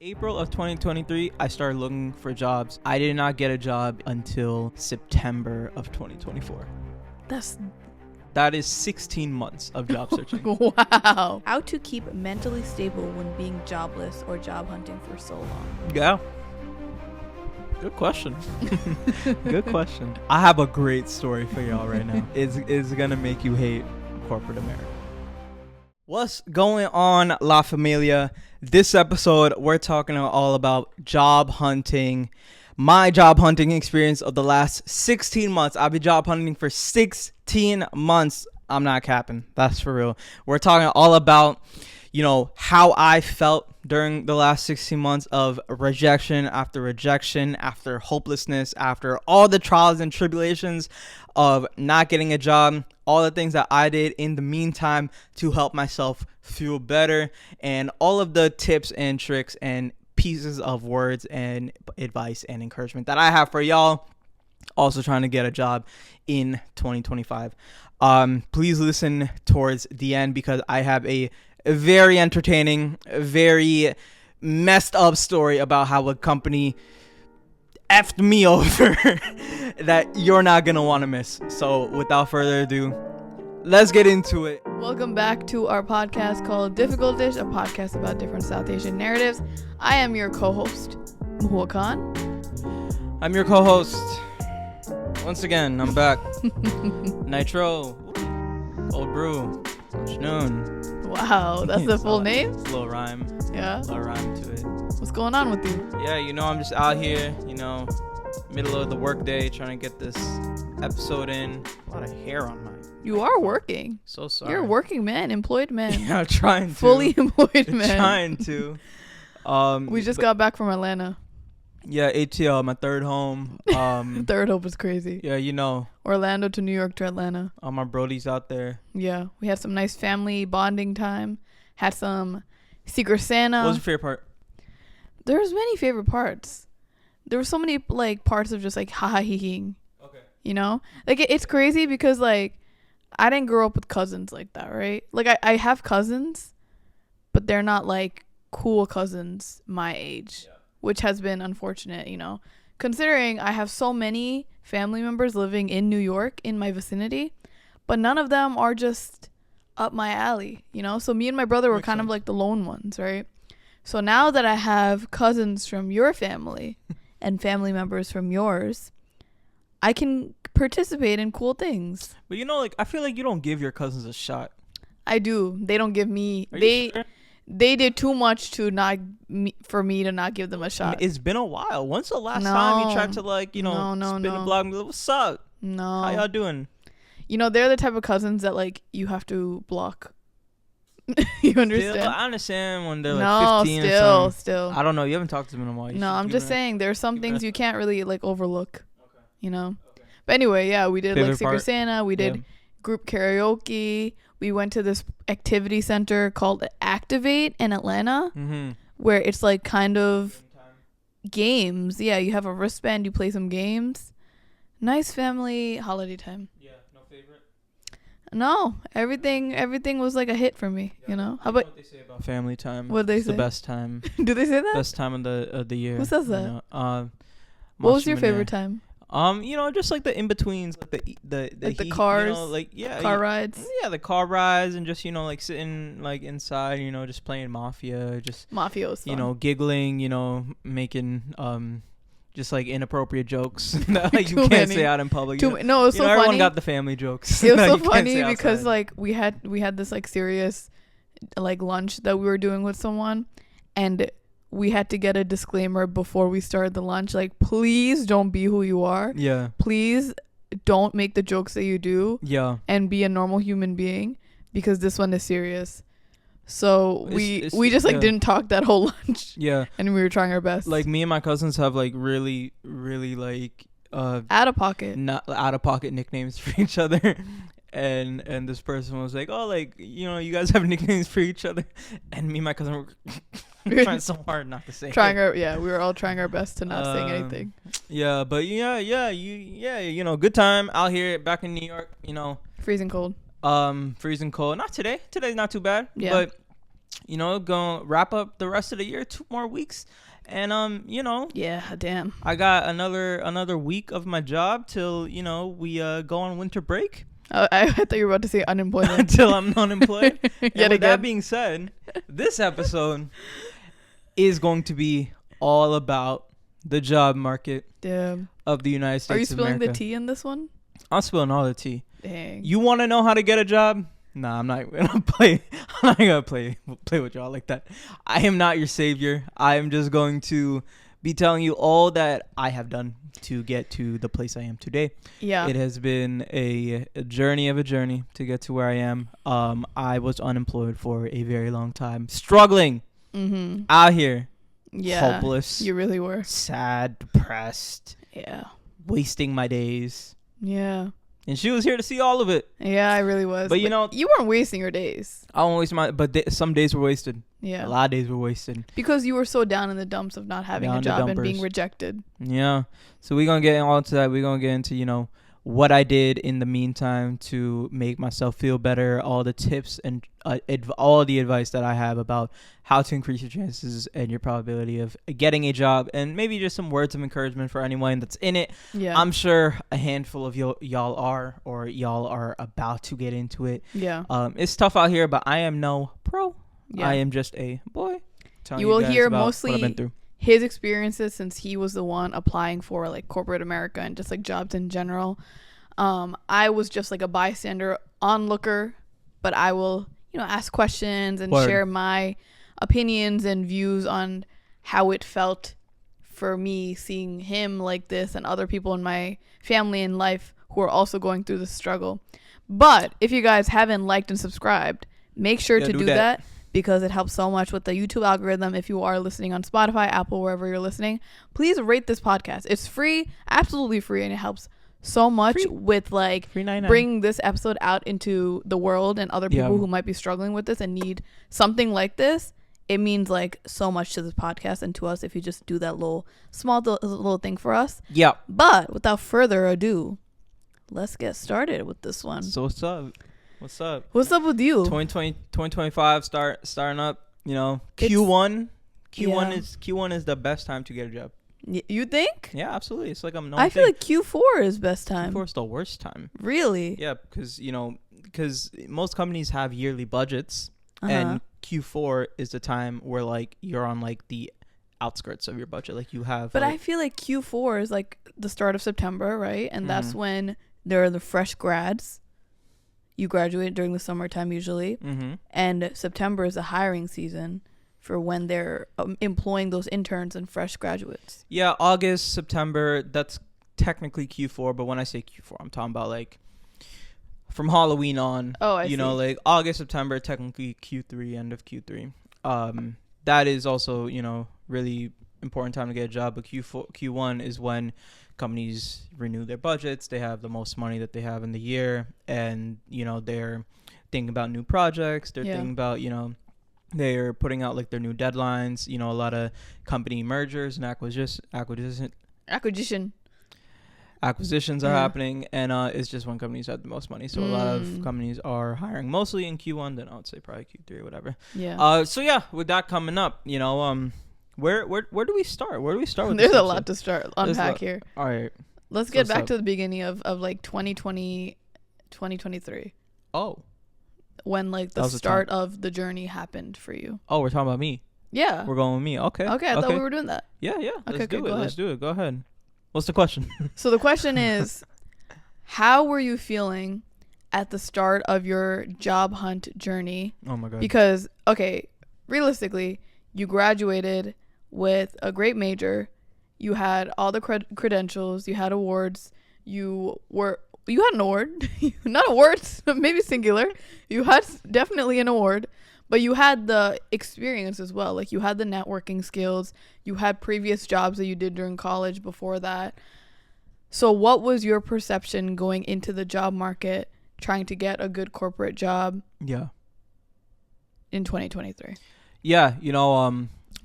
April of 2023, I started looking for jobs. I did not get a job until September of 2024. That is 16 months of job searching. Wow. How to keep mentally stable when being jobless or job hunting for so long? Yeah. Good question. Good question. I have a great story for y'all right now. It's gonna make you hate corporate America. What's going on, La Familia? This episode, we're talking all about job hunting. My job hunting experience of the last 16 months. I've been job hunting for 16 months. I'm not capping. That's for real. We're talking all about, how I felt during the last 16 months of rejection, after hopelessness, after all the trials and tribulations of not getting a job, all the things that I did in the meantime to help myself feel better, and all of the tips and tricks and pieces of words and advice and encouragement that I have for y'all also trying to get a job in 2025. Please listen towards the end because I have a very entertaining, very messed up story about how a company effed me over that you're not gonna want to miss. So without further ado, let's get into it. Welcome back to our podcast called Difficult Dish, a podcast about different South Asian narratives. I am your co-host, Muhua Khan. I'm your co-host. Once again, I'm back. Nitro, Old Brew, Mashnun. Wow, that's the full name? It's a little rhyme. Yeah. A little rhyme to it. What's going on with you? Yeah, I'm just out here, middle of the workday trying to get this episode in. A lot of hair on my... You are working. So sorry. You're a working man, employed man. Yeah, I'm trying to. Fully employed man. Trying to. We just got back from Atlanta. Yeah, ATL, my third home. Third home was crazy. Yeah, Orlando to New York to Atlanta. All my brodies out there. Yeah, we had some nice family bonding time. Had some Secret Santa. What was your favorite part? There's many favorite parts. There were so many parts of just ha hee heeing. Okay. It's crazy because I didn't grow up with cousins like that, right? I have cousins, but they're not cool cousins my age, which has been unfortunate, considering I have so many family members living in New York in my vicinity, but none of them are just up my alley, So me and my brother were kind of the lone ones, right? So now that I have cousins from your family and family members from yours, I can participate in cool things. But I feel like you don't give your cousins a shot. I do. They don't give me. Sure? They did too much for me to not give them a shot. It's been a while. When's the last time you tried to spin a blog and be like, what's up? No. How y'all doing? They're the type of cousins that you have to block. You understand? Still, I understand when they're 15 or something. Still. I don't know. You haven't talked to them in a while. No, I'm just saying there's some things you can't really overlook. Okay. Okay. But anyway, yeah, we did Secret Santa. We did group karaoke. We went to this activity center called Activate in Atlanta, where it's kind of games. Yeah, you have a wristband. You play some games. Nice family holiday time. Yeah, no favorite? No, everything was a hit for me. Yeah, How about what they say about family time? What they say? The best time. Do they say that? Best time of the year. Who says that? What was your favorite time? Just the in betweens, the heat, cars, car rides. Yeah, the car rides, and just sitting inside, just playing Mafia, just Mafia was fun. Giggling, making just inappropriate jokes that you can't say out in public. No, it was so funny. Everyone got the family jokes. It was so funny because we had this serious lunch that we were doing with someone, and we had to get a disclaimer before we started the lunch. Please don't be who you are. Yeah. Please don't make the jokes that you do. Yeah. And be a normal human being because this one is serious. So we just didn't talk that whole lunch. Yeah. And we were trying our best. Me and my cousins have really, really out of pocket. Not out of pocket nicknames for each other. And this person was like, oh, you guys have nicknames for each other. And me and my cousin were trying so hard not to say we were all trying our best to not say anything. Yeah, but good time out here back in New York, Freezing cold. Freezing cold. Not today. Today's not too bad. Yeah. But gonna wrap up the rest of the year. 2 more weeks. And Yeah, damn. I got another week of my job till we go on winter break. I thought you were about to say unemployment. Until I'm unemployed. And Yet with again. that being said, this episode is going to be all about the job market Damn. of the United States. Are you spilling of America. the tea in this one? I'm spilling all the tea. Dang. You want to know how to get a job? Nah, I'm not gonna play. I'm not gonna play with y'all like that. I am not your savior. I am just going to be telling you all that I have done to get to the place I am today. Yeah. It has been a journey to get to where I am. I was unemployed for a very long time, struggling out here, hopeless. You really were. Sad, depressed. Yeah. Wasting my days. Yeah. And she was here to see all of it. Yeah, I really was. But you weren't wasting your days. I won't waste some days were wasted. Yeah. A lot of days were wasted. Because you were so down in the dumps of not having a job and being rejected. Yeah. So we're going to get into that. We're going to get into, what I did in the meantime to make myself feel better, all the tips and all the advice that I have about how to increase your chances and your probability of getting a job, and maybe just some words of encouragement for anyone that's in it. Yeah. I'm sure a handful of y'all are about to get into it. Yeah. It's tough out here, but I am no pro. Yeah. I am just a boy. You will guys hear about mostly what I've been through. His experiences, since he was the one applying for like corporate America and just like jobs in general. I was just like a bystander onlooker, but I will, ask questions and share my opinions and views on how it felt for me seeing him like this and other people in my family and life who are also going through this struggle. But if you guys haven't liked and subscribed, make sure to do that. Because it helps so much with the YouTube algorithm. If you are listening on Spotify, Apple, wherever you're listening, please rate this podcast. It's free, absolutely free, and it helps so much with like bringing this episode out into the world and other people who might be struggling with this and need something like this. It means like so much to this podcast and to us if you just do that little thing for us. Yeah. But without further ado, let's get started with this one. So what's up? What's up? What's up with you? 2025 starting up, Q1 is the best time to get a job. You think? Yeah, absolutely. It's like I feel like Q4 is best time. Q4 is the worst time. Really? Yeah, because most companies have yearly budgets, and Q4 is the time where like you're on like the outskirts of your budget, like you have. But I feel like Q4 is like the start of September, right? And that's when there are the fresh grads. You graduate during the summertime usually, and September is the hiring season for when they're employing those interns and fresh graduates. Yeah, August, September, that's technically Q4, but when I say Q4, I'm talking about like from Halloween on. Oh, I see. Like August, September, technically Q3, end of Q3. That is also, really important time to get a job, but Q1 is when companies renew their budgets. They have the most money that they have in the year, and they're thinking about new projects. They're thinking about they're putting out like their new deadlines. A lot of company mergers and acquisitions are happening, and it's just when companies have the most money. So a lot of companies are hiring mostly in Q1, then I would say probably Q3 or whatever. So yeah, with that coming up, where do we start? Where do we start with There's this a lot to unpack here. All right. Let's get back to the beginning of like 2020, 2023. Oh. When like the start of the journey happened for you. Oh, we're talking about me. Yeah. We're going with me. Okay. Okay, I thought we were doing that. Yeah. Okay, Let's do it. Go ahead. What's the question? So the question is, how were you feeling at the start of your job hunt journey? Oh my God. Because, realistically, you graduated with a great major. You had all the credentials. You had awards. You had an award. Not awards, maybe singular. You had definitely an award. But you had the experience as well. Like you had the networking skills. You had previous jobs that you did during college before that. So what was your perception going into the job market, trying to get a good corporate job? Yeah. In 2023. Yeah,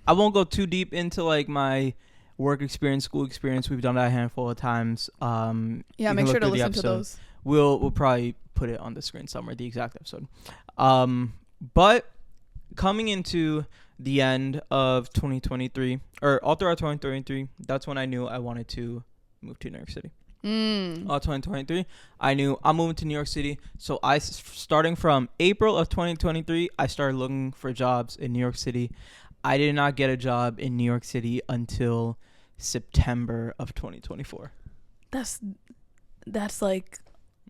I won't go too deep into like my work experience, school experience. We've done that a handful of times. Make sure to listen to those. We'll probably put it on the screen somewhere, the exact episode. But coming into the end of 2023, or all throughout 2023, that's when I knew I wanted to move to New York City. 2023, I knew I'm moving to New York City. So starting from April of 2023, I started looking for jobs in New York City. I did not get a job in New York City until September of 2024. That's like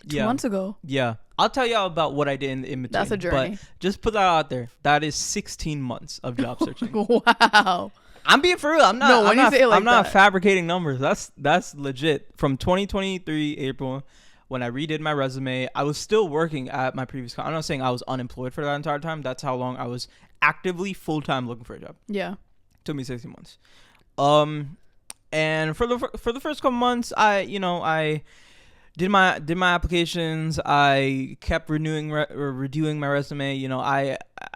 2 months ago. Yeah. I'll tell y'all about what I did in between. That's a journey. But just put that out there. That is 16 months of job searching. Wow. I'm being for real. I'm I'm not fabricating numbers. That's legit. From 2023 April, when I redid my resume, I was still working at my previous I'm not saying I was unemployed for that entire time. That's how long I was actively full-time looking for a job. Yeah. Took me 16 months. And for the first couple months, I did my applications. I kept redoing my resume.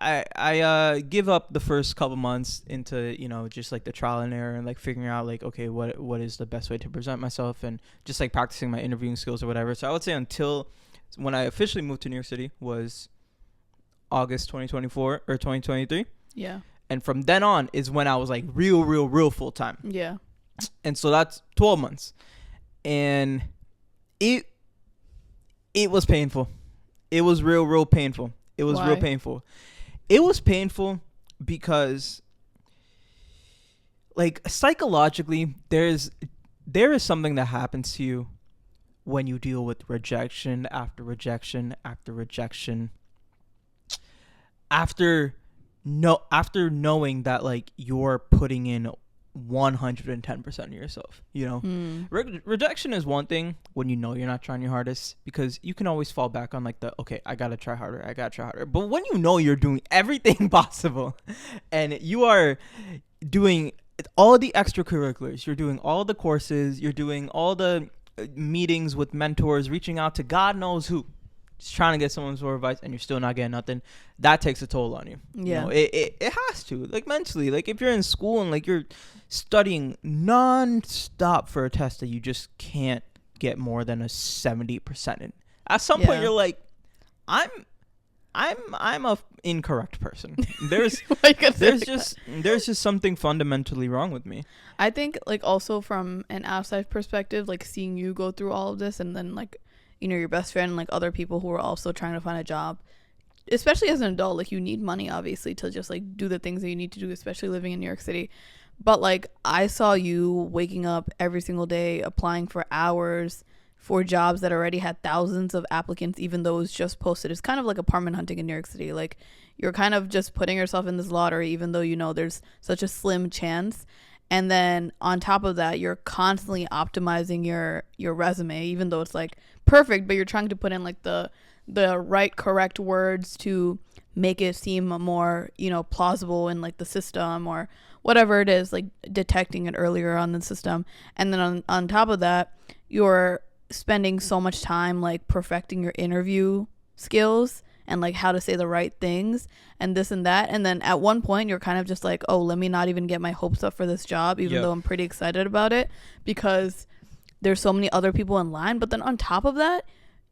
I give up the first couple months into just like the trial and error and like figuring out like, okay, what is the best way to present myself, and just like practicing my interviewing skills or whatever. So I would say until when I officially moved to New York City was August 2024 or 2023. Yeah. And from then on is when I was like real full time. Yeah. And so that's 12 months. And it was painful. It was real painful. It was Why? real painful. It was painful because like psychologically there is something that happens to you when you deal with rejection after rejection after rejection. After knowing that like you're putting in 110% of yourself, rejection is one thing when you're not trying your hardest, because you can always fall back on like I gotta try harder. But when you're doing everything possible and you are doing all the extracurriculars, you're doing all the courses, you're doing all the meetings with mentors, reaching out to God knows who, just trying to get someone's advice, and you're still not getting nothing, that takes a toll on you. Yeah. It has to, like mentally, like if you're in school and like you're studying non-stop for a test that you just can't get more than a 70% in, at some point you're like, I'm a incorrect person. There's just something fundamentally wrong with me. I think like also from an outside perspective, like seeing you go through all of this, and then like your best friend and like other people who are also trying to find a job, especially as an adult, like you need money obviously to just like do the things that you need to do, especially living in New York City. But like I saw you waking up every single day applying for hours for jobs that already had thousands of applicants, even though it was just posted. It's kind of like apartment hunting in New York City. Like you're kind of just putting yourself in this lottery, even though there's such a slim chance. And then on top of that, you're constantly optimizing your resume, even though it's like perfect, but you're trying to put in like the right correct words to make it seem more, plausible in like the system or whatever it is, like detecting it earlier on the system. And then on top of that, you're spending so much time like perfecting your interview skills and like how to say the right things and this and that. And then at one point you're kind of just like, oh, let me not even get my hopes up for this job, even though I'm pretty excited about it because there's so many other people in line. But then on top of that,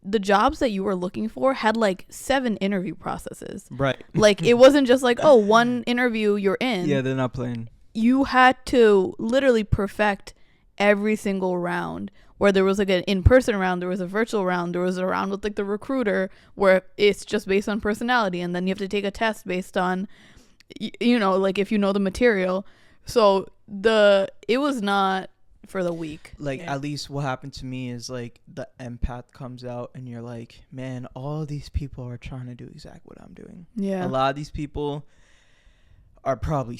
the jobs that you were looking for had like 7 interview processes. Right. Like it wasn't just like, oh, one interview you're in. Yeah, they're not playing. You had to literally perfect every single round, where there was like an in-person round, there was a virtual round, there was a round with like the recruiter where it's just based on personality, and then you have to take a test based on like if you know the material. So it was not for the weak. Like at least what happened to me is like the empath comes out and you're like, man, all these people are trying to do exactly what I'm doing. Yeah. A lot of these people are probably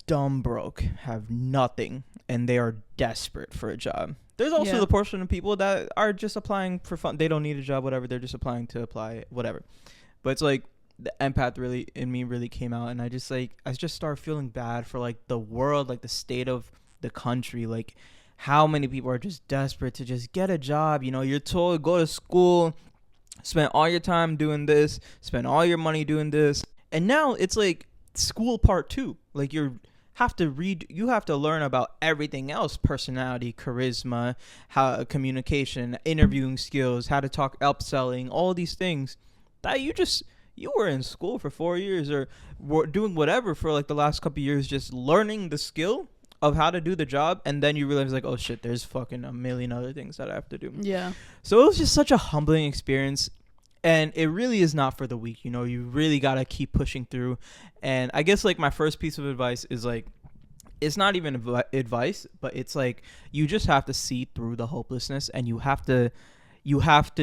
dumb broke, have nothing, and they are desperate for a job. There's also the portion of people that are just applying for fun. They don't need a job, whatever. They're just applying to apply, whatever. But it's like the empath really in me really came out, and I just started feeling bad for like the world, like the state of the country, like how many people are just desperate to just get a job. You're told go to school, spend all your time doing this, spend all your money doing this, and now it's like school part 2. Like you have to learn about everything else: personality, charisma, how communication, interviewing skills, how to talk, upselling, all these things that you were in school for 4 years or were doing whatever for like the last couple of years, just learning the skill of how to do the job, and then you realize like, oh shit, there's fucking a million other things that I have to do. Yeah. So it was just such a humbling experience, and it really is not for the weak. You know, you really gotta keep pushing through. And I guess like my first piece of advice is like, it's not even advice, but it's like you just have to see through the hopelessness, and you have to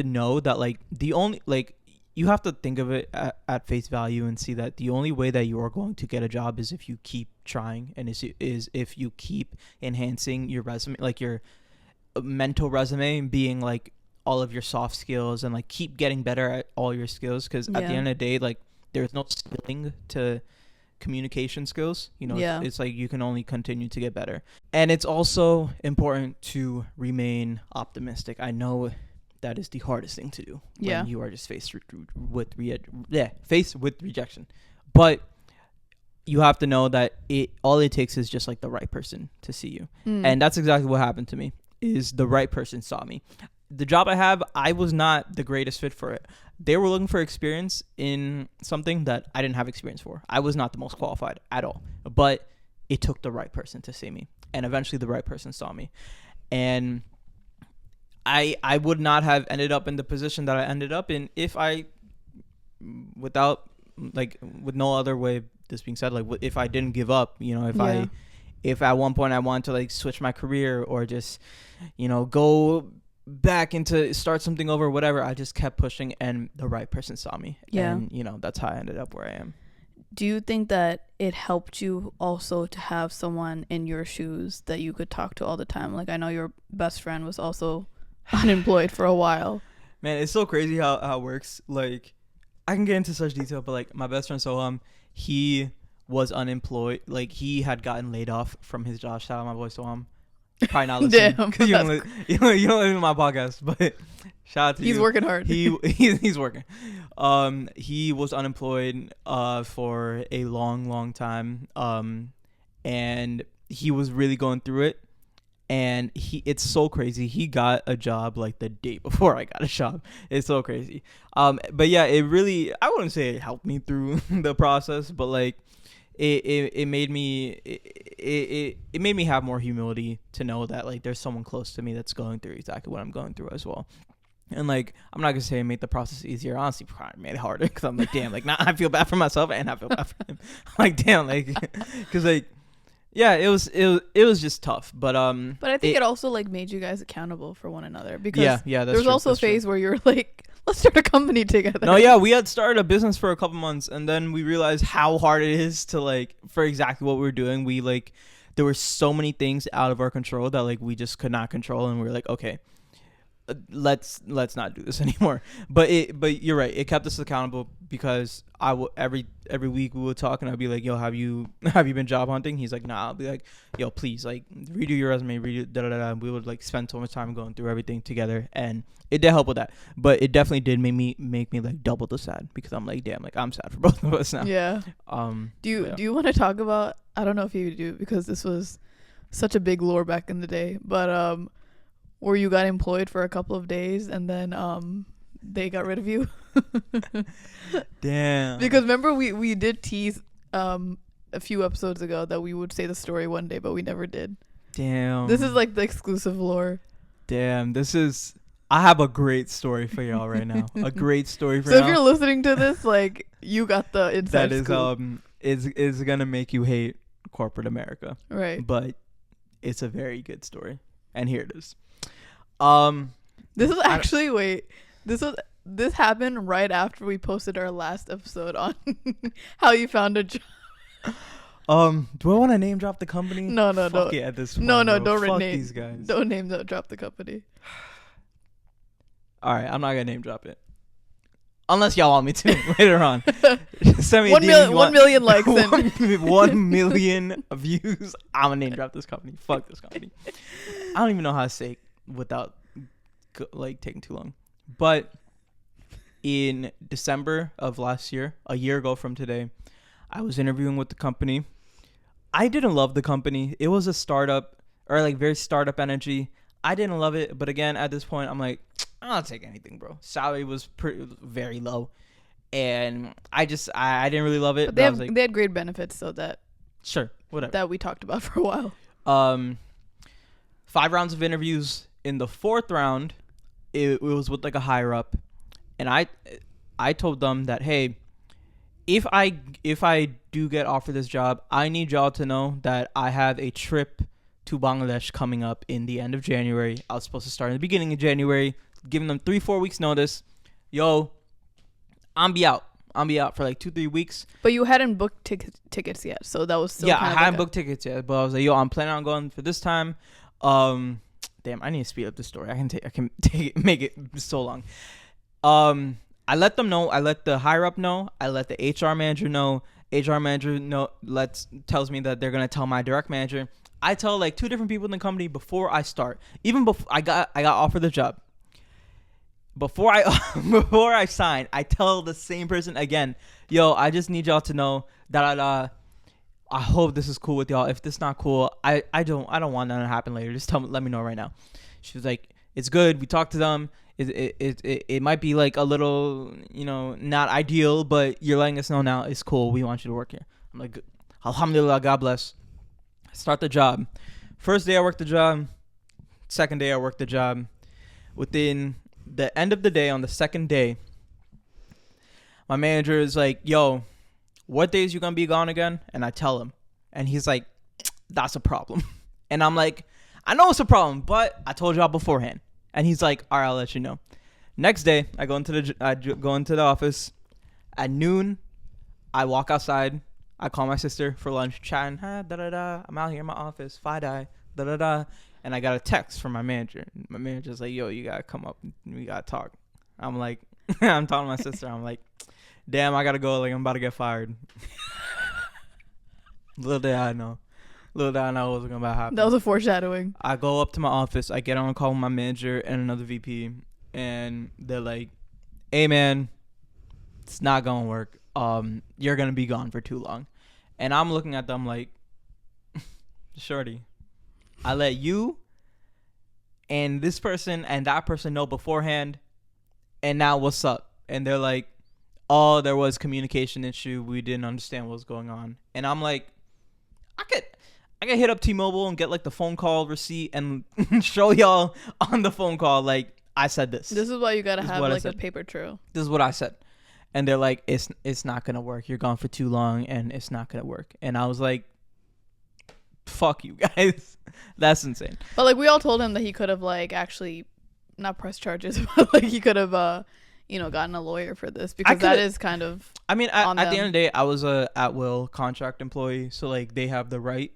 know that like the only like you have to think of it at face value and see that the only way that you are going to get a job is if you keep trying, and is if you keep enhancing your resume, like your mental resume, being like all of your soft skills, and like keep getting better at all your skills, because at the end of the day, like there's no ceiling to communication skills. You know, it's like you can only continue to get better. And it's also important to remain optimistic. I know that is the hardest thing to do when you are just faced with rejection, but you have to know that all it takes is just like the right person to see you. And that's exactly what happened to me. Is the right person saw me. The job I have, I was not the greatest fit for it. They were looking for experience in something that I didn't have experience for. I was not the most qualified at all, but it took the right person to see me, and eventually the right person saw me. And I would not have ended up in the position that I ended up in if I, with no other way of this being said, like if I didn't give up, you know, if at one point I wanted to like switch my career or just, you know, go back into start something over, whatever, I just kept pushing, and the right person saw me. And, you know, that's how I ended up where I am. Do you think that it helped you also to have someone in your shoes that you could talk to all the time? Like, I know your best friend was also unemployed for a while. Man, it's so crazy how it works. Like, I can get into such detail, but like my best friend Soham, he was unemployed. Like, he had gotten laid off from his job. Shout out my boy Soham. Probably not listening because you don't listen to my podcast, but shout out to you. He's working hard. He's working. He was unemployed for a long time, and he was really going through it. And it's so crazy. He got a job like the day before I got a job. It's so crazy. But yeah, it really, I wouldn't say it helped me through the process, but like it made me it made me have more humility to know that like there's someone close to me that's going through exactly what I'm going through as well. And like, I'm not gonna say it made the process easier. Honestly, probably made it harder, because I'm like, damn, like now I feel bad for myself and I feel bad for him. Like, damn, like, because like, yeah, it was just tough. But I think it also like made you guys accountable for one another, because that's there was also a phase where you were like, let's start a company together. No, yeah, we had started a business for a couple months, and then we realized how hard it is to like, for exactly what we were doing. We like, there were so many things out of our control that like we just could not control, and we were like, okay, let's not do this anymore. But you're right, it kept us accountable, because every week we would talk, and I'd be like, yo, have you been job hunting? He's like, nah. I'll be like, yo, please, like, redo your resume, and we would like spend so much time going through everything together, and it did help with that. But it definitely did make me like double the sad, because I'm like, damn, like I'm sad for both of us now. Do you want to talk about, I don't know if you do, because this was such a big lore back in the day, but where you got employed for a couple of days and then they got rid of you? Damn. Because remember we did tease a few episodes ago that we would say the story one day, but we never did. Damn. This is like the exclusive lore. Damn. I have a great story for y'all right now. A great story for y'all. So if you're listening to this, like, you got the inside scoop. That is gonna make you hate corporate America. Right. But it's a very good story. And here it is. This is actually this happened right after we posted our last episode on how you found a job. Do I want to name drop the company? No, Fuck don't. It at this point, no, bro. don't Fuck name these guys. Don't name drop the company. All right, I'm not gonna name drop it, unless y'all want me to later on. Send me 1 million likes and 1 million views. I'm gonna name drop this company. Fuck this company. I don't even know how to say it without like taking too long. But in December of last year, a year ago from today, I was interviewing with the company. I didn't love the company. It was a startup, or like very startup energy. I didn't love it, but again, at this point, I'm like, I'll take anything, bro. Salary was very low, and I didn't really love it. But I was like, they had great benefits, so sure, whatever. that we talked about for a while. 5 rounds of interviews. In the 4th round, it was with like a higher up, and I told them that, hey, if I do get offered this job, I need y'all to know that I have a trip to Bangladesh coming up in the end of January. I was supposed to start in the beginning of January, giving them 3-4 weeks notice. Yo, I'm be out for like 2-3 weeks. But you hadn't booked tickets yet, so that was still I hadn't booked tickets yet, but I was like, yo, I'm planning on going for this time. Damn, I need to speed up the story. I can make it so long. I let them know. I let the higher up know. I let the HR manager know. HR manager tells me that they're gonna tell my direct manager. I tell like 2 different people in the company before I start. Even before I got offered the job. Before I sign, I tell the same person again, yo, I just need y'all to know that I hope this is cool with y'all. If this is not cool, I don't want that to happen later. Just let me know right now. She was like, it's good. We talked to them. It might be like a little, not ideal, but you're letting us know now. It's cool. We want you to work here. I'm like, alhamdulillah, God bless. I start the job. First day I work the job. Second day I work the job. Within the end of the day, on the second day, my manager is like, yo, what days you gonna be gone again? And I tell him, and he's like, that's a problem. And I'm like, I know it's a problem, but I told y'all beforehand. And he's like, all right, I'll let you know. Next day, I go into the office. At noon, I walk outside. I call my sister for lunch, chatting, I'm out here in my office, Fidai, and I got a text from my manager. My manager's like, yo, you gotta come up, we gotta talk. I'm like, I'm talking to my sister. I'm like, damn, I gotta go. Like, I'm about to get fired. Little did I know what was going to happen. That was a foreshadowing. I go up to my office. I get on a call with my manager and another VP, and they're like, hey, man, it's not going to work. You're going to be gone for too long. And I'm looking at them like, shorty, I let you and this person and that person know beforehand, and now what's up? And they're like, oh, there was communication issue. We didn't understand what was going on. And I'm like, I could hit up T-Mobile and get like the phone call receipt and show y'all on the phone call, like, I said this. This is why you gotta have like a paper trail. This is what I said. And they're like, it's not gonna work. You're gone for too long and it's not gonna work. And I was like, fuck you guys. That's insane. But like, we all told him that he could have like actually not pressed charges, but like he could have gotten a lawyer for this, because that is kind of, I mean, at the end of the day, I was a at-will contract employee, so like they have the right,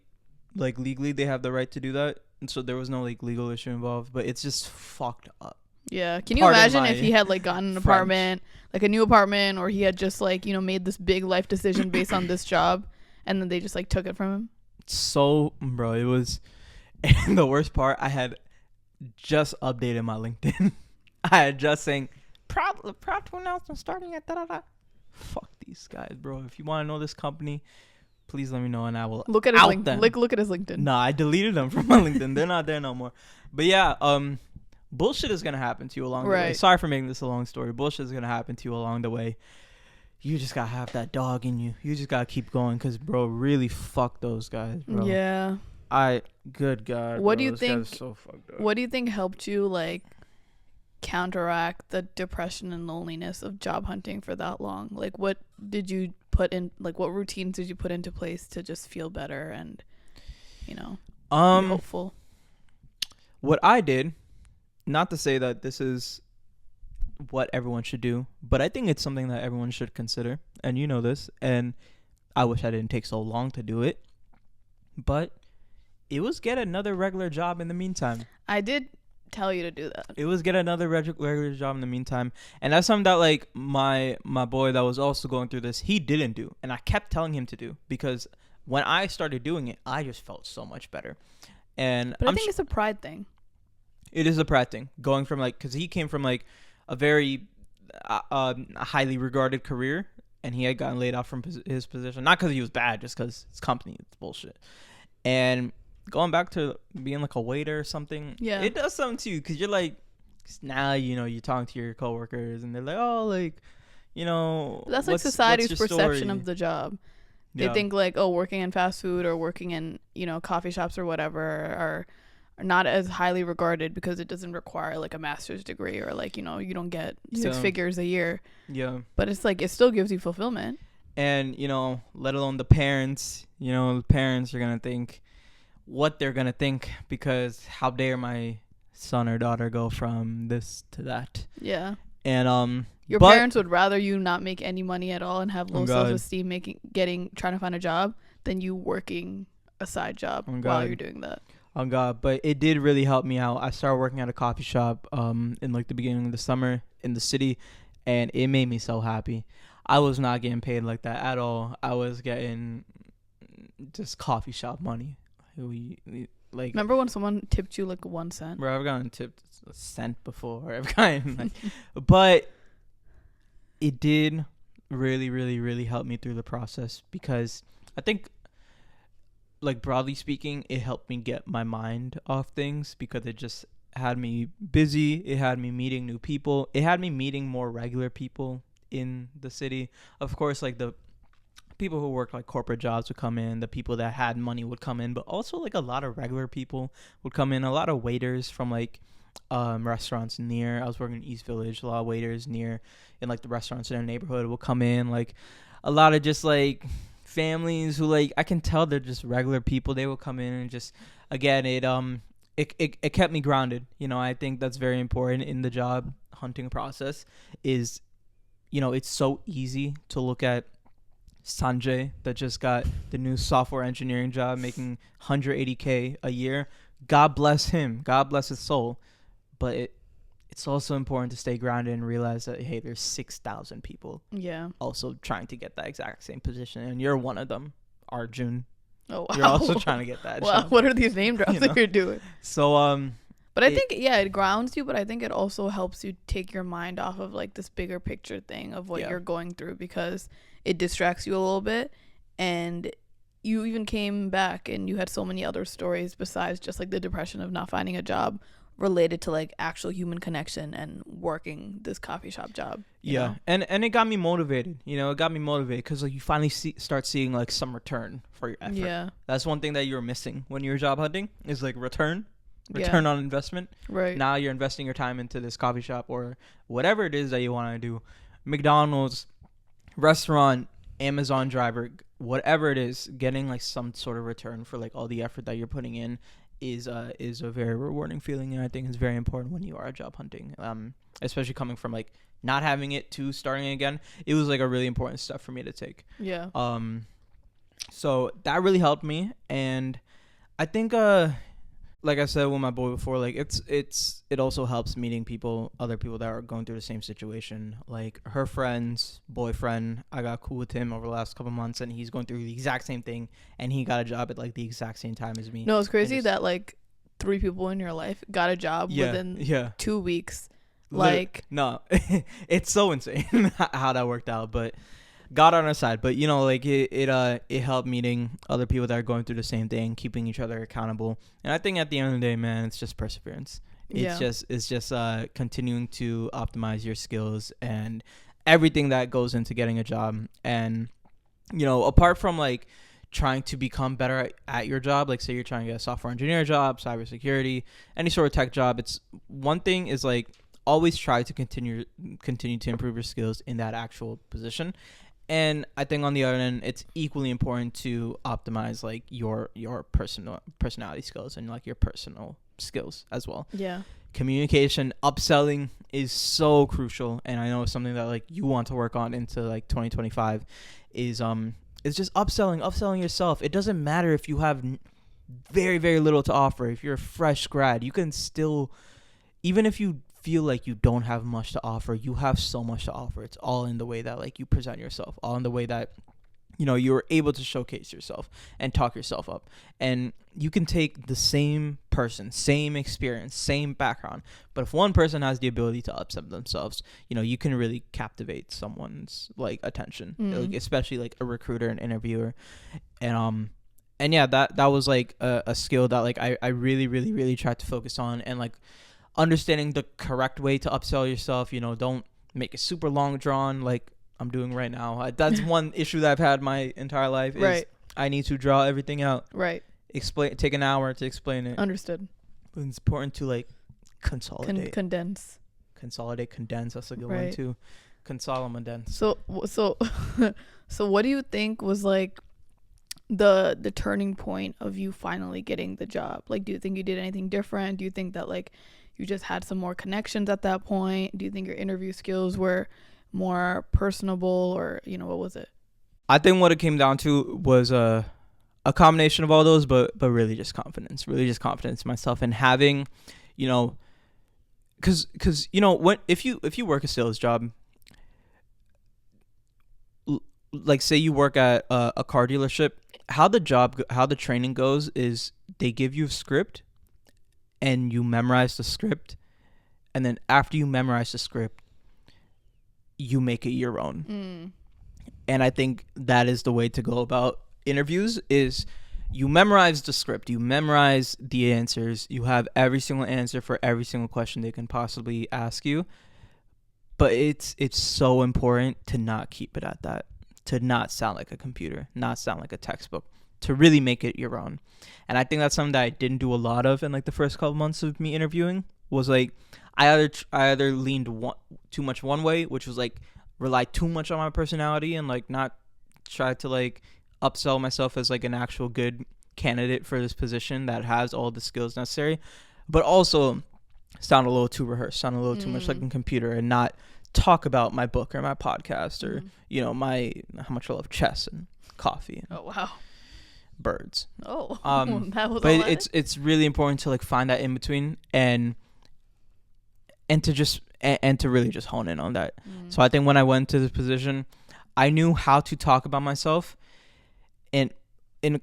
like legally they have the right to do that, and so there was no like legal issue involved, but it's just fucked up. Yeah. Can you imagine if he had like gotten an apartment, like a new apartment, or he had just like, made this big life decision based on this job, and then they just like took it from him? So, bro, it was, and the worst part, I had just updated my LinkedIn. I had just saying, proud to announce I'm starting at da-da-da. Fuck these guys, bro. If you want to know this company, please let me know and I will look at his LinkedIn. Look at his LinkedIn. Nah, I deleted them from my LinkedIn. They're not there no more. But yeah, bullshit is gonna happen to you along the way. Sorry for making this a long story. Bullshit is gonna happen to you along the way. You just gotta have that dog in you. You just gotta keep going, because bro, really fuck those guys, bro. Yeah. Good God. What bro, do you think? So fucked up. What do you think helped you like counteract the depression and loneliness of job hunting for that long? Like, what did you put in? Like, what routines did you put into place to just feel better and, be hopeful? What I did, not to say that this is what everyone should do, but I think it's something that everyone should consider, and you know this, and I wish I didn't take so long to do it, but it was get another regular job in the meantime. I did tell you to do that. It was get another regular job in the meantime, and that's something that like my boy that was also going through this, he didn't do, and I kept telling him to do, because when I started doing it, I just felt so much better. And but I think it's a pride thing. It is a pride thing, going from like, because he came from like a very highly regarded career, and he had gotten laid off from his position, not because he was bad, just because his company is bullshit. And going back to being like a waiter or something, yeah, it does something to you, because you're like, now you're talking to your coworkers and they're like, oh, like, you know, That's like what's society's your perception story? of the job. They Yeah. think like, oh, working in fast food or working in, you know, coffee shops or whatever are not as highly regarded because it doesn't require like a master's degree or like, you know, you don't get six Yeah. figures a year. Yeah. But it's like it still gives you fulfillment. And, you know, let alone the parents, you know, the parents are going to think what they're going to think, because how dare my son or daughter go from this to that. Yeah. And your but, parents would rather you not make any money at all and have low self-esteem trying to find a job than you working a side job while you're doing that. Oh God, but it did really help me out. I started working at a coffee shop in like the beginning of the summer in the city, and it made me so happy. I was not getting paid like that at all. I was getting just coffee shop money. Like, remember when someone tipped you like 1 cent? Bro, I've gotten tipped a cent before. I've gotten like, but it did really, really, really help me through the process, because I think, like, broadly speaking, it helped me get my mind off things, because it just had me busy. It had me meeting new people. It had me meeting more regular people in the city. Of course, like, the people who worked like corporate jobs would come in, the people that had money would come in, but also like a lot of regular people would come in, a lot of waiters from like restaurants near. I was working in East Village, a lot of waiters near in like the restaurants in our neighborhood will come in, like a lot of just like families who, like, I can tell they're just regular people. They will come in and just, again, it kept me grounded. You know, I think that's very important in the job hunting process. Is, you know, it's so easy to look at Sanjay that just got the new software engineering job making 180K a year. God bless him. God bless his soul. But it's also important to stay grounded and realize that, hey, there's 6,000 people also trying to get that exact same position, and you're one of them. Arjun. Oh, wow. You're also trying to get that job. What are these name drops that you're doing? So but I think it grounds you, but I think it also helps you take your mind off of like this bigger picture thing of what you're going through, because it distracts you a little bit. And you even came back and you had so many other stories besides just like the depression of not finding a job related to like actual human connection and working this coffee shop job. You know? And it got me motivated. You know, it got me motivated because like you finally start seeing like some return for your effort. Yeah, that's one thing that you were missing when you were job hunting, is like return on investment. Right. Now you're investing your time into this coffee shop or whatever it is that you want to do. McDonald's, restaurant, Amazon driver, whatever it is, getting like some sort of return for like all the effort that you're putting in is a very rewarding feeling, and I think it's very important when you are job hunting, especially coming from like not having it to starting again. It was like a really important step for me to take. So that really helped me, and I think like I said with my boy before, like it also helps meeting other people that are going through the same situation. Like her friend's boyfriend, I got cool with him over the last couple months, and he's going through the exact same thing, and he got a job at like the exact same time as me. No, it's crazy that like 3 people in your life got a job within 2 weeks. Like, no, it's so insane how that worked out, but God on our side. But you know, like it helped meeting other people that are going through the same thing, keeping each other accountable. And I think at the end of the day, man, it's just perseverance. It's just continuing to optimize your skills and everything that goes into getting a job. And you know, apart from like trying to become better at your job, like say you're trying to get a software engineer job, cybersecurity, any sort of tech job, it's one thing is like always try to continue to improve your skills in that actual position. And I think on the other end, it's equally important to optimize like your personality skills and like your personal skills as well. Yeah. Communication, upselling is so crucial, and I know it's something that like you want to work on into like 2025 is it's just upselling yourself. It doesn't matter if you have very, very little to offer. If you're a fresh grad, you can still, even if you feel like you don't have much to offer, you have so much to offer. It's all in the way that like you present yourself, all in the way that, you know, you're able to showcase yourself and talk yourself up. And you can take the same person, same experience, same background, but if one person has the ability to upsell themselves, you know, you can really captivate someone's like attention, like, especially like a recruiter and interviewer. And yeah, that was like a skill that like I really, really, really tried to focus on, and like understanding the correct way to upsell yourself. You know, don't make it super long drawn. Like I'm doing right now. That's one issue that I've had my entire life is Right. I need to draw everything out. Right. Take an hour to explain it. Understood. But it's important to like consolidate. Condense. Condense. That's a good Right. one too. Consolidate. So so what do you think was like the turning point of you finally getting the job? Like, do you think you did anything different? Do you think that like you just had some more connections at that point? Do you think your interview skills were more personable, or what was it? I think what it came down to was a combination of all those, but really just confidence in myself, and having, because when if you work a sales job, like say you work at a car dealership, how the training goes is they give you a script and you memorize the script, and then after you memorize the script, you make it your own. And I think that is the way to go about interviews is you memorize the script, you memorize the answers, you have every single answer for every single question they can possibly ask you. But it's so important to not keep it at that, to not sound like a computer, not sound like a textbook, to really make it your own. And I think that's something that I didn't do a lot of in like the first couple months of me interviewing, was like I either leaned too much one way, which was like rely too much on my personality and like not try to like upsell myself as like an actual good candidate for this position that has all the skills necessary, but also sound a little too rehearsed, sound a little too much like a computer, and not talk about my book or my podcast or how much I love chess and coffee and birds. That was but it's really important to like find that in between and to really just hone in on that. So I think when I went to this position, I knew how to talk about myself in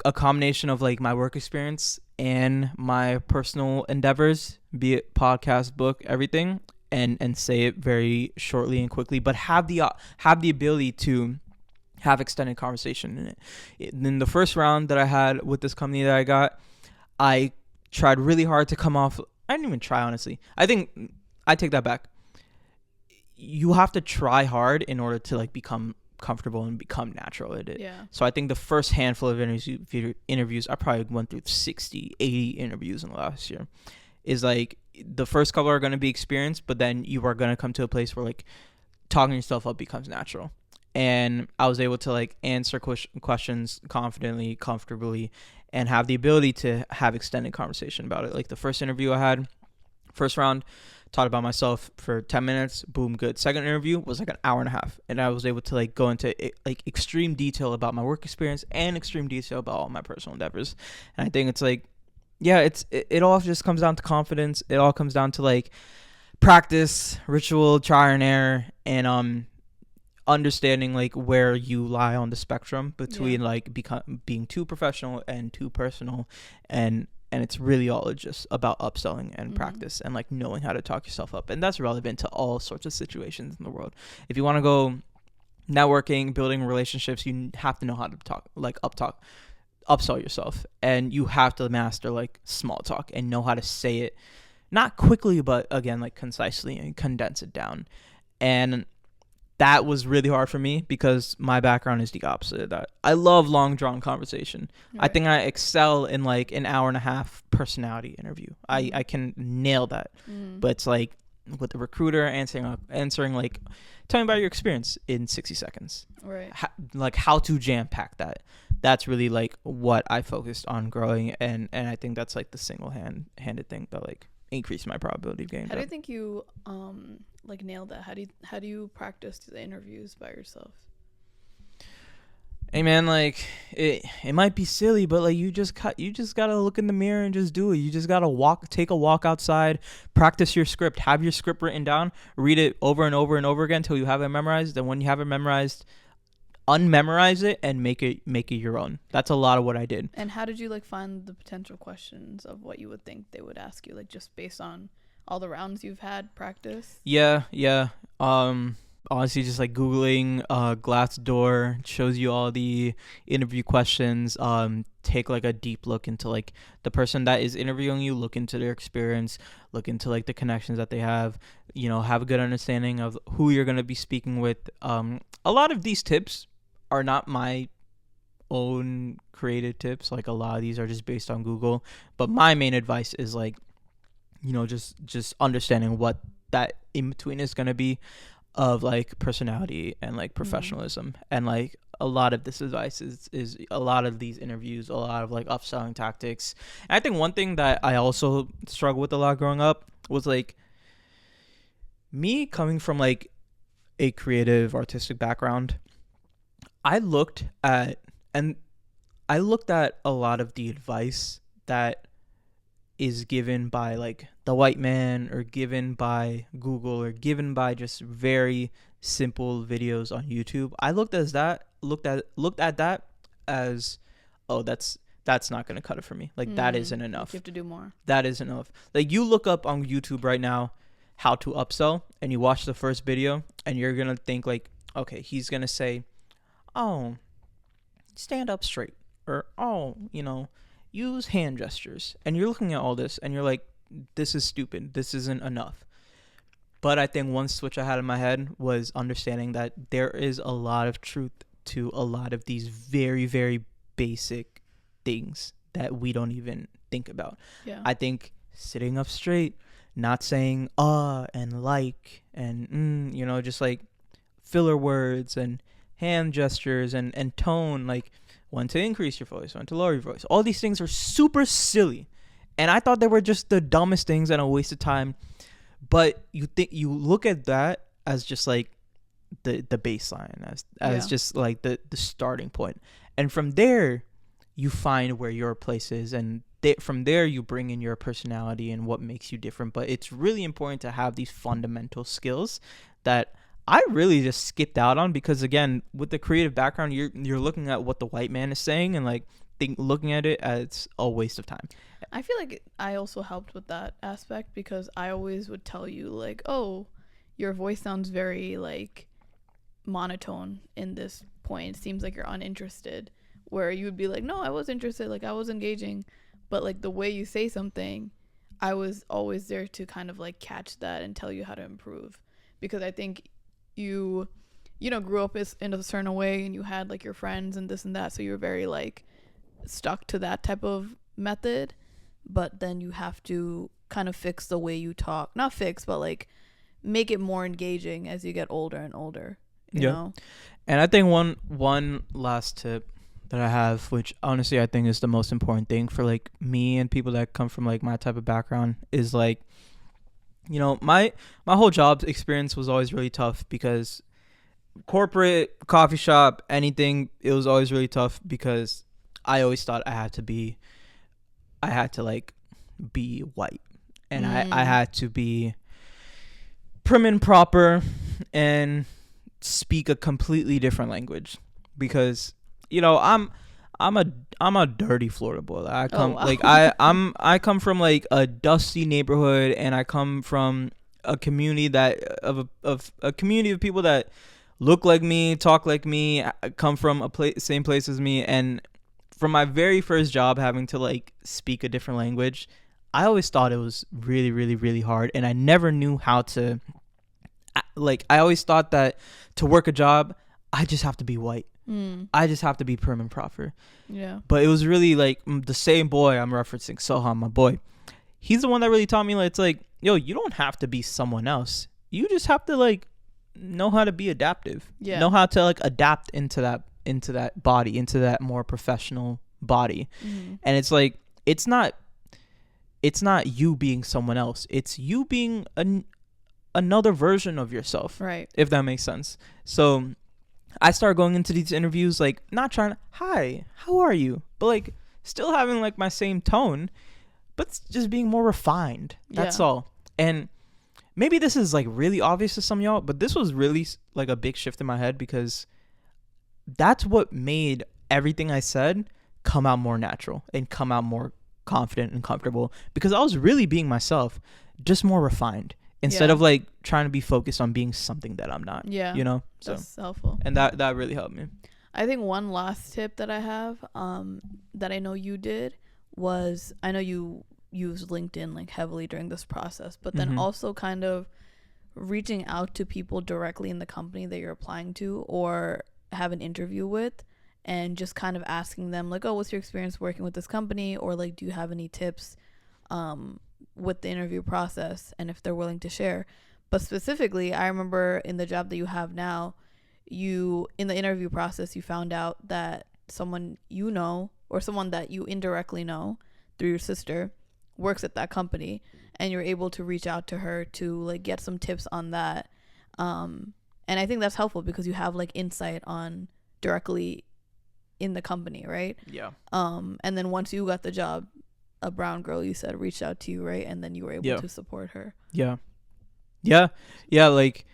a combination of like my work experience and my personal endeavors, be it podcast, book, everything, and say it very shortly and quickly, but have the ability to have extended conversation in it. In the first round that I had with this company that I got, I tried really hard to come off. I didn't even try, honestly. I think I take that back. You have to try hard in order to like become comfortable and become natural at it. So I think the first handful of interviews, I probably went through 60, 80 interviews in the last year, is like the first couple are going to be experienced, but then you are going to come to a place where like talking yourself up becomes natural. And I was able to like answer questions confidently, comfortably, and have the ability to have extended conversation about it. Like the first interview I had, first round, talked about myself for 10 minutes, boom, good. Second interview was like an hour and a half, and I was able to like go into like extreme detail about my work experience and extreme detail about all my personal endeavors. And I think it's like, it all just comes down to confidence. It all comes down to like practice, ritual, trial and error, and understanding like where you lie on the spectrum between like being too professional and too personal, and it's really all just about upselling and practice and like knowing how to talk yourself up. And that's relevant to all sorts of situations in the world. If you want to go networking, building relationships, you have to know how to upsell yourself, and you have to master like small talk and know how to say it, not quickly, but again, like concisely, and condense it down. And that was really hard for me because my background is the opposite of that. I love long drawn conversation. Right. I think I excel in like an hour and a half personality interview. I can nail that. But it's like with the recruiter answering like, tell me about your experience in 60 seconds. Right. Like how to jam pack that. That's really like what I focused on growing, and I think that's like the single-handed thing that like increased my probability of getting How do you think you like nailed that? How do you practice the interviews by yourself? Hey man, like it might be silly, but like you just gotta look in the mirror and just do it. You just gotta take a walk outside, practice your script, have your script written down, read it over and over and over again until you have it memorized. And when you have it memorized, unmemorize it and make it your own. That's a lot of what I did. And how did you like find the potential questions of what you would think they would ask you, like just based on all the rounds you've had practice? Yeah. honestly just like Googling Glassdoor shows you all the interview questions. Take like a deep look into like the person that is interviewing you, look into their experience, look into like the connections that they have, have a good understanding of who you're going to be speaking with. A lot of these tips are not my own creative tips. Like a lot of these are just based on Google, but my main advice is like, just understanding what that in between is going to be of like personality and like professionalism. And like a lot of this advice is a lot of these interviews, a lot of like upselling tactics. And I think one thing that I also struggled with a lot growing up was like me coming from like a creative artistic background. I looked at a lot of the advice that is given by like the white man or given by Google or given by just very simple videos on YouTube. I looked at that as, oh, that's not going to cut it for me. Like that isn't enough. You have to do more. That isn't enough. Like you look up on YouTube right now how to upsell and you watch the first video and you're going to think like, okay, he's going to say, oh, stand up straight, or oh, use hand gestures. And you're looking at all this and you're like, this is stupid. This isn't enough. But I think one switch I had in my head was understanding that there is a lot of truth to a lot of these very, very basic things that we don't even think about. Yeah. I think sitting up straight, not saying and like and just like filler words and hand gestures and tone, like when to increase your voice, when to lower your voice. All these things are super silly. And I thought they were just the dumbest things and a waste of time. But you look at that as just like the baseline, as just like the starting point. And from there, you find where your place is. And from there, you bring in your personality and what makes you different. But it's really important to have these fundamental skills that I really just skipped out on, because again, with the creative background, you're looking at what the white man is saying and like looking at it as a waste of time. I feel like I also helped with that aspect, because I always would tell you like, oh, your voice sounds very like monotone in this point. It seems like you're uninterested, where you would be like, no, I was interested, like I was engaging, but like the way you say something, I was always there to kind of like catch that and tell you how to improve. Because I think you grew up in a certain way and you had like your friends and this and that, so you were very like stuck to that type of method. But then you have to kind of fix the way you talk, not fix, but like make it more engaging as you get older and older, you know. And I think one last tip that I have, which honestly I think is the most important thing for like me and people that come from like my type of background, is like, my whole job experience was always really tough, because corporate, coffee shop, anything, it was always really tough, because I always thought I had to like be white, and I had to be prim and proper and speak a completely different language, because I'm a dirty Florida boy. I come from like a dusty neighborhood, and I come from a community of a community of people that look like me, talk like me, come from same place as me. And from my very first job, having to like speak a different language, I always thought it was really, really, really hard, and I never knew how to. Like, I always thought that to work a job, I just have to be white. I just have to be prim and proper. Yeah. But it was really like the same boy I'm referencing, Soham, my boy. He's the one that really taught me, like, it's like, yo, you don't have to be someone else. You just have to like know how to be adaptive. Yeah. Know how to like adapt into that body, into that more professional body. And it's like, it's not you being someone else. It's you being another version of yourself. Right. If that makes sense. So I started going into these interviews like not trying to, hi, how are you? But like still having like my same tone, but just being more refined. That's all. And maybe this is like really obvious to some of y'all, but this was really like a big shift in my head, because that's what made everything I said come out more natural and come out more confident and comfortable, because I was really being myself, just more refined. instead of like trying to be focused on being something that I'm not. Yeah. You know? So that's helpful. And that really helped me. I think one last tip that I have, that I know you did was, I know you used LinkedIn like heavily during this process, but then also kind of reaching out to people directly in the company that you're applying to or have an interview with, and just kind of asking them like, oh, what's your experience working with this company, or like, do you have any tips with the interview process, and if they're willing to share. But specifically, I remember in the job that you have now, you, in the interview process, you found out that someone you know, or someone that you indirectly know through your sister, works at that company, and you're able to reach out to her to like get some tips on that. And I think that's helpful because you have like insight on directly in the company, right? Yeah. And then once you got the job, a brown girl, you said, reached out to you, right? And then you were able to support her. Yeah. Like,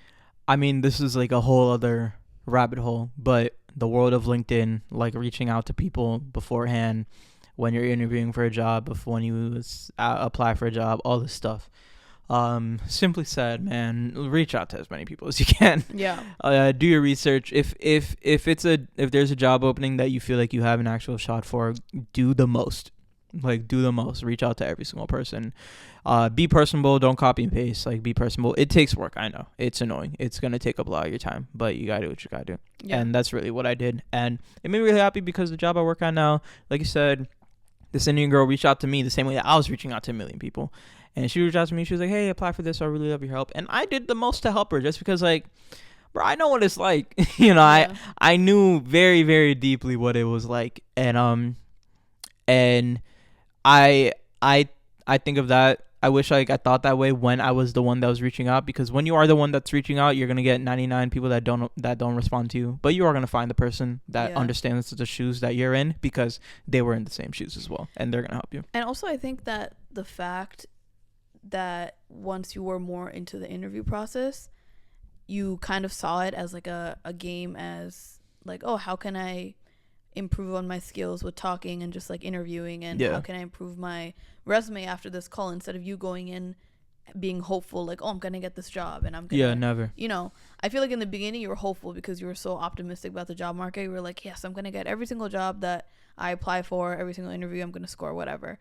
I mean, this is like a whole other rabbit hole, but the world of LinkedIn, like reaching out to people beforehand when you're interviewing for a job, before when you apply for a job, all this stuff. Simply said, man, reach out to as many people as you can. Yeah. Do your research. If there's a job opening that you feel like you have an actual shot for, do the most. Reach out to every single person. Be personable. Don't copy and paste. Like, be personable. It takes work. I know it's annoying. It's going to take up a lot of your time, but you got to do what you got to do. Yeah. And that's really what I did. And it made me really happy because the job I work on now, like you said, this Indian girl reached out to me the same way that I was reaching out to a million people. And she reached out to me. She was like, hey, apply for this. I really love your help. And I did the most to help her just because, like, bro, I know what it's like. I knew very, very deeply what it was like. And I think of that. I wish I thought that way when I was the one that was reaching out, because when you are the one that's reaching out, you're gonna get 99 people that don't respond to you, but you are gonna find the person that understands the shoes that you're in, because they were in the same shoes as well, and they're gonna help you. And also, I think that the fact that once you were more into the interview process, you kind of saw it as like a game, as like, oh, how can I improve on my skills with talking and just like interviewing, and how can I improve my resume after this call, instead of you going in being hopeful like, oh, I'm gonna get this job and I'm gonna never, I feel like in the beginning you were hopeful because you were so optimistic about the job market. You were like, yes, I'm gonna get every single job that I apply for, every single interview I'm gonna score, whatever.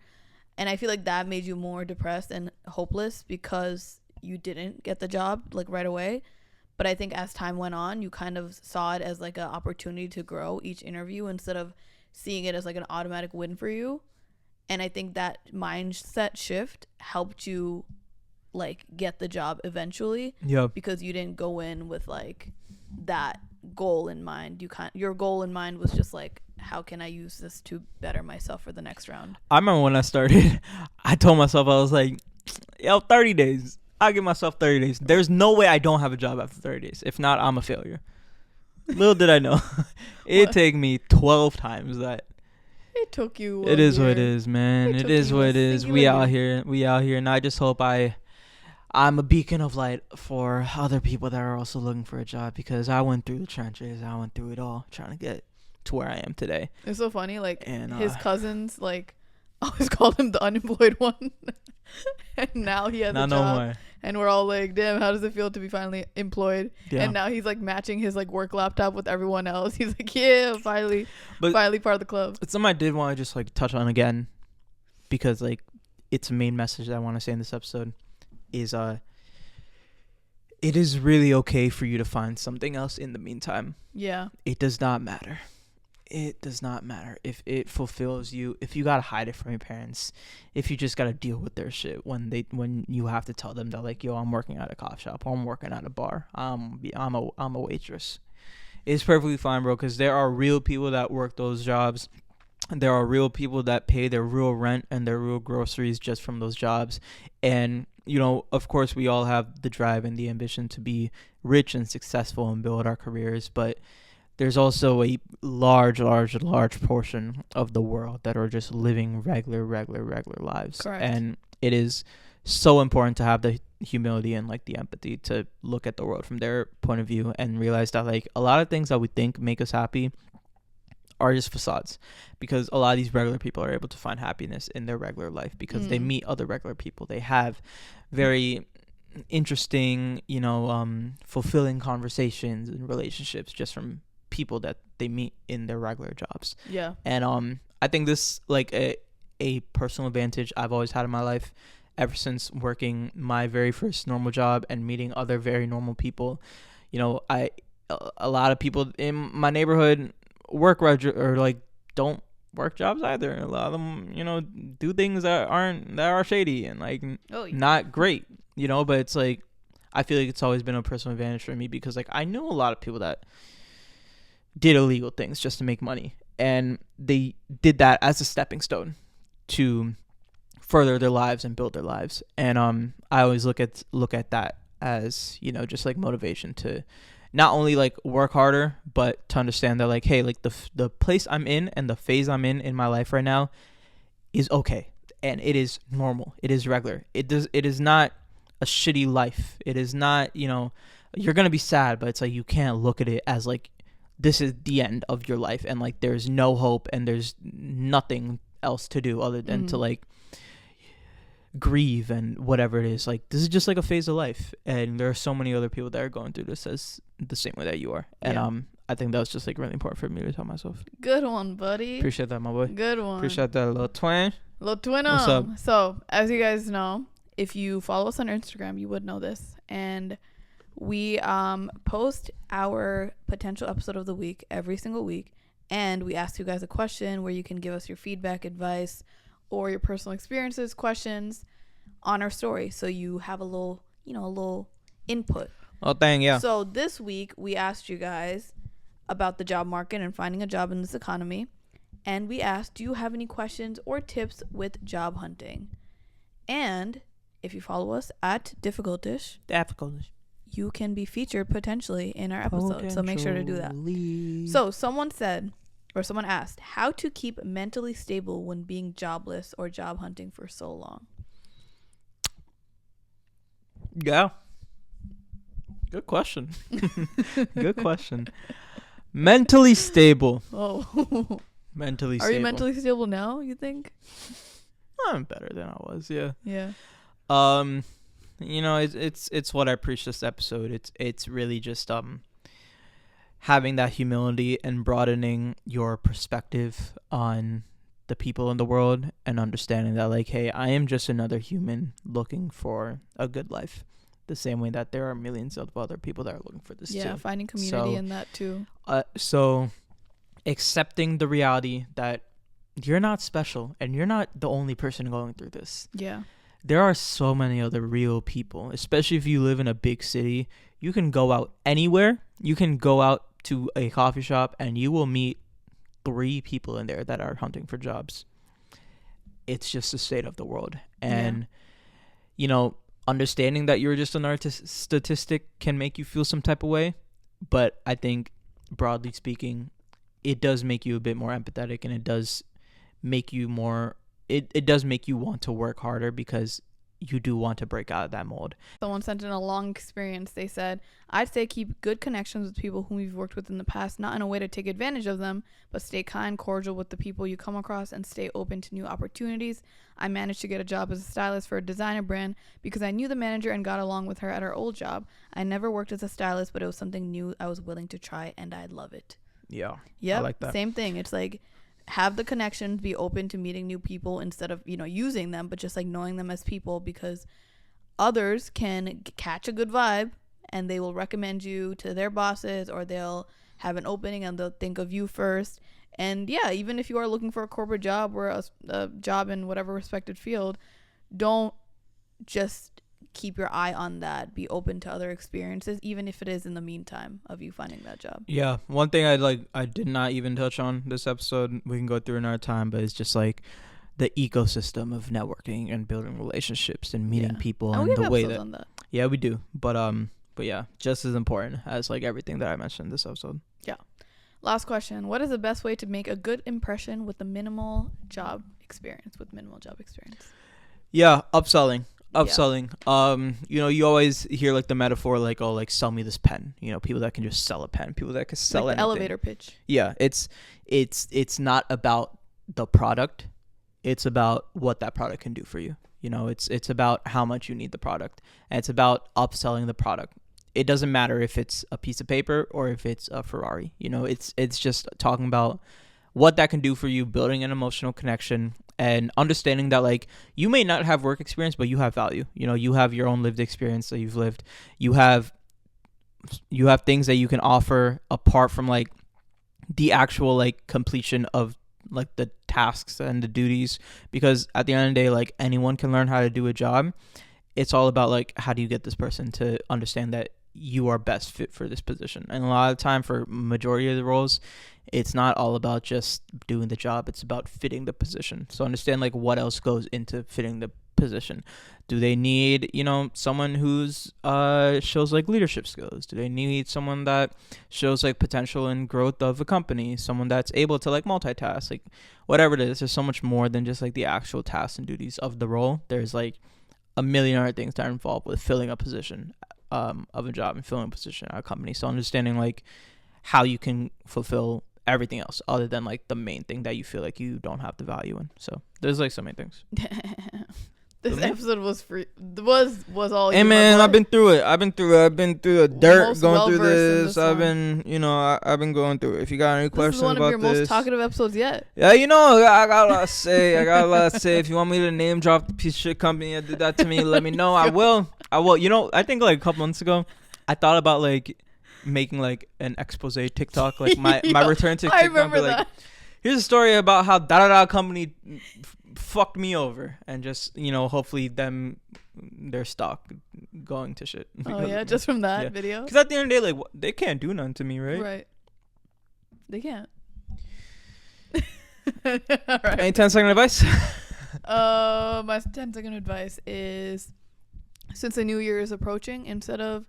And I feel like that made you more depressed and hopeless because you didn't get the job like right away. But I think as time went on, you kind of saw it as like an opportunity to grow each interview instead of seeing it as like an automatic win for you. And I think that mindset shift helped you like get the job eventually. Yeah. Because you didn't go in with like that goal in mind. Your goal in mind was just like, how can I use this to better myself for the next round? I remember when I started, I told myself, I was like, 30 days. I'll give myself 30 days. There's no way I don't have a job after 30 days. If not, I'm a failure. Little did I know. It'd take me 12 times that. It took you. It is what it is, man. It is what it is. We out here. And I just hope I'm a beacon of light for other people that are also looking for a job, because I went through the trenches. I went through it all trying to get to where I am today. It's so funny. Like, his cousins, like, always called him the unemployed one. And now he has a job. No more. And we're all like, damn, how does it feel to be finally employed? Yeah. And now he's like matching his like work laptop with everyone else. He's like, yeah, finally part of the club. It's something I did want to just like touch on again, because like it's a main message that I want to say in this episode is it is really okay for you to find something else in the meantime. Yeah. It does not matter. It does not matter if it fulfills you, if you gotta hide it from your parents, if you just gotta deal with their shit when you have to tell them that like, yo, I'm working at a coffee shop, or I'm working at a bar, I'm a waitress. It's perfectly fine, bro, because there are real people that work those jobs. There are real people that pay their real rent and their real groceries just from those jobs. And of course, we all have the drive and the ambition to be rich and successful and build our careers, but there's also a large portion of the world that are just living regular lives. Correct. And it is so important to have the humility and like the empathy to look at the world from their point of view and realize that like a lot of things that we think make us happy are just facades, because a lot of these regular people are able to find happiness in their regular life because they meet other regular people. They have very interesting, fulfilling conversations and relationships just from people that they meet in their regular jobs. Yeah. And I think this like a personal advantage I've always had in my life ever since working my very first normal job and meeting other very normal people. A lot of people in my neighborhood work or like don't work jobs either. A lot of them, do things that are shady and like not great, but it's like I feel like it's always been a personal advantage for me because like I knew a lot of people that did illegal things just to make money, and they did that as a stepping stone to further their lives and build their lives. And I always look at that as just like motivation to not only like work harder, but to understand that like, hey, like the place I'm in and the phase I'm in my life right now is okay, and it is normal, it is regular, it is not a shitty life, it is not you're gonna be sad, but it's like you can't look at it as like this is the end of your life and like there's no hope and there's nothing else to do other than to like grieve and whatever it is. Like this is just like a phase of life, and there are so many other people that are going through this as the same way that you are. And I think that was just like really important for me to tell myself. Good one, buddy. Appreciate that, my boy. Good one. Appreciate that, little twin. What's up? So as you guys know, if you follow us on Instagram, you would know this, and we post our potential episode of the week every single week, and we ask you guys a question where you can give us your feedback, advice, or your personal experiences, questions on our story, so you have a little input. Oh, dang, yeah. So this week we asked you guys about the job market and finding a job in this economy, and we asked, do you have any questions or tips with job hunting? And if you follow us at Difficultish, you can be featured potentially in our episode. So make sure to do that. So someone asked how to keep mentally stable when being jobless or job hunting for so long. Yeah. Good question. Good question. Mentally stable. Oh. Mentally stable. Are you mentally stable now, you think? I'm better than I was, yeah. Yeah. It's what I preached this episode. It's really just having that humility and broadening your perspective on the people in the world and understanding that like, hey, I am just another human looking for a good life, the same way that there are millions of other people that are looking for this too. Yeah, finding community in that too. So accepting the reality that you're not special and you're not the only person going through this. Yeah. There are so many other real people, especially if you live in a big city. You can go out anywhere. You can go out to a coffee shop and you will meet 3 people in there that are hunting for jobs. It's just the state of the world. And, understanding that you're just another statistic can make you feel some type of way. But I think, broadly speaking, it does make you a bit more empathetic, and it does make you more... It does make you want to work harder because you do want to break out of that mold. Someone sent in a long experience. They said, I'd say keep good connections with people whom you've worked with in the past, not in a way to take advantage of them, but stay kind, cordial with the people you come across and stay open to new opportunities. I managed to get a job as a stylist for a designer brand because I knew the manager and got along with her at her old job. I never worked as a stylist, but it was something new I was willing to try, and I'd love it. Yeah. Yep. I like that. Same thing. It's like, have the connections, be open to meeting new people instead of using them, but just like knowing them as people, because others can catch a good vibe and they will recommend you to their bosses, or they'll have an opening and they'll think of you first. And yeah, even if you are looking for a corporate job or a job in whatever respected field, don't just keep your eye on that. Be open to other experiences, even if it is in the meantime of you finding that job. Yeah, one thing I did not even touch on this episode, we can go through another time, but it's just like the ecosystem of networking and building relationships and meeting people, and the way that. Yeah, we do, but yeah, just as important as like everything that I mentioned in this episode. Yeah. Last question: what is the best way to make a good impression with minimal job experience? Yeah, upselling. You always hear like the metaphor like, oh, like sell me this pen. People that can just sell a pen, people that can sell like the anything. Elevator pitch. Yeah, it's not about the product, it's about what that product can do for you. You know, it's about how much you need the product, and it's about upselling the product. It doesn't matter if it's a piece of paper or if it's a Ferrari. You know, it's just talking about what that can do for you, building an emotional connection, and understanding that, like, you may not have work experience, but you have value. You know, you have your own lived experience that you've lived. You have things that you can offer apart from, like, the actual, like, completion of, like, the tasks and the duties, because at the end of the day, like, anyone can learn how to do a job. It's all about, like, how do you get this person to understand that you are best fit for this position. And a lot of the time, for majority of the roles, it's not all about just doing the job, it's about fitting the position. So understand, like, what else goes into fitting the position. Do they need, you know, someone who's shows, like, leadership skills? Do they need someone that shows, like, potential and growth of a company? Someone that's able to, like, multitask? Like, whatever it is, there's so much more than just, like, the actual tasks and duties of the role. There's, like, a million other things that are involved with filling a position of a job and filling a position at a company. So understanding, like, how you can fulfill everything else other than, like, the main thing that you feel like you don't have the value in. So there's, like, so many things. This episode was free. Was all. Hey, man, I've been through it. I've been through the dirt, Most going through well-versed this. in I've this been, you know, I've been going through it. If you got any questions about this, this is one of your most talkative episodes yet. Yeah, you know, I got a lot to say. If you want me to name drop the piece of shit company that did that to me, let me know. I will. You know, I think, like, a couple months ago, I thought about, like, making, like, an expose TikTok, like my return to TikTok. I remember like, that. Here's a story about how da company fucked me over, and just, you know, hopefully their stock going to shit. Oh yeah, just from that video. Because at the end of the day, like, they can't do nothing to me, right? Right. They can't. All right. Any 10-second advice? My 10-second advice is, since the new year is approaching, instead of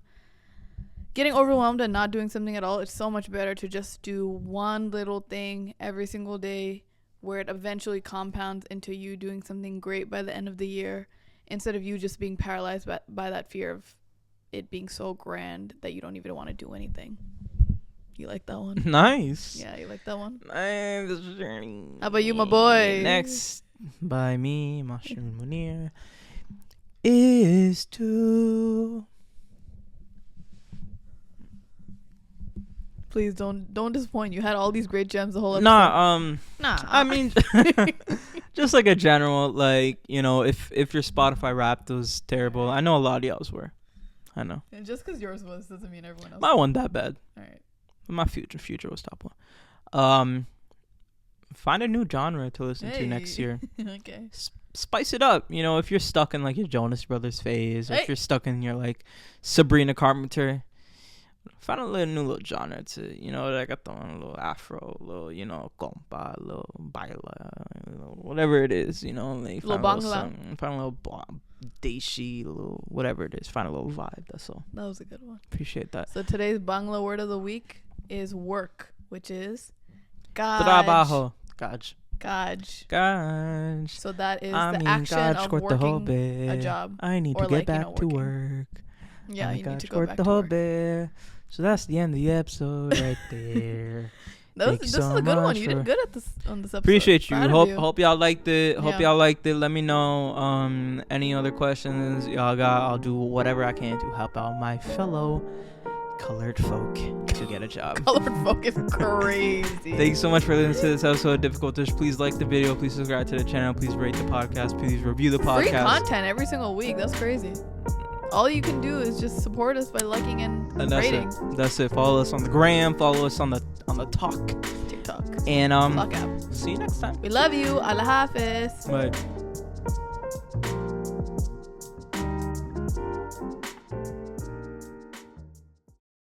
getting overwhelmed and not doing something at all, it's so much better to just do one little thing every single day, where it eventually compounds into you doing something great by the end of the year, instead of you just being paralyzed by that fear of it being so grand that you don't even want to do anything. You like that one? Nice. Yeah, you like that one? Nice. How about you, my boy? Next, by me, Mashnun Munir, is to... Please don't disappoint. You had all these great gems the whole episode. Nah. I mean, just like a general, like, you know, if your Spotify Wrapped was terrible, I know a lot of y'all's were. I know. And just because yours was doesn't mean everyone else. Mine wasn't that bad. All right. My future was top one. Find a new genre to listen to next year. Okay. Spice it up. You know, if you're stuck in, like, your Jonas Brothers phase, or if Hey. you're stuck in your, like, Sabrina Carpenter, find a new little genre to, you know, like, a little afro, a little, you know, compa, a little baila, whatever it is, you know, like, find a little song, find a little deshi, a little whatever it is, find a little vibe. That's all. That was a good one. Appreciate that. So today's Bangla word of the week is work, which is Kaj. Trabajo. Kaj. So that is I the mean, action God, of squirt the whole working bit. a job. I need or, to get like, you back know, to working. work. Yeah, you need to go squirt back the to whole work. bit. So that's the end of the episode right there. This is a good one. You did good on this episode. Appreciate you. Proud of you. Hope y'all liked it. Yeah. Let me know any other questions y'all got. I'll do whatever I can to help out my fellow colored folk to get a job. Colored folk is crazy. Thanks so much for listening to this episode of Difficult Dish. Please like the video. Please subscribe to the channel. Please rate the podcast. Please review the podcast. Free content every single week. That's crazy. All you can do is just support us by liking and that's rating. That's it. Follow us on the gram. Follow us on the TikTok. TikTok. And Talk app. see you next time. We love you. Allah Hafiz. Bye.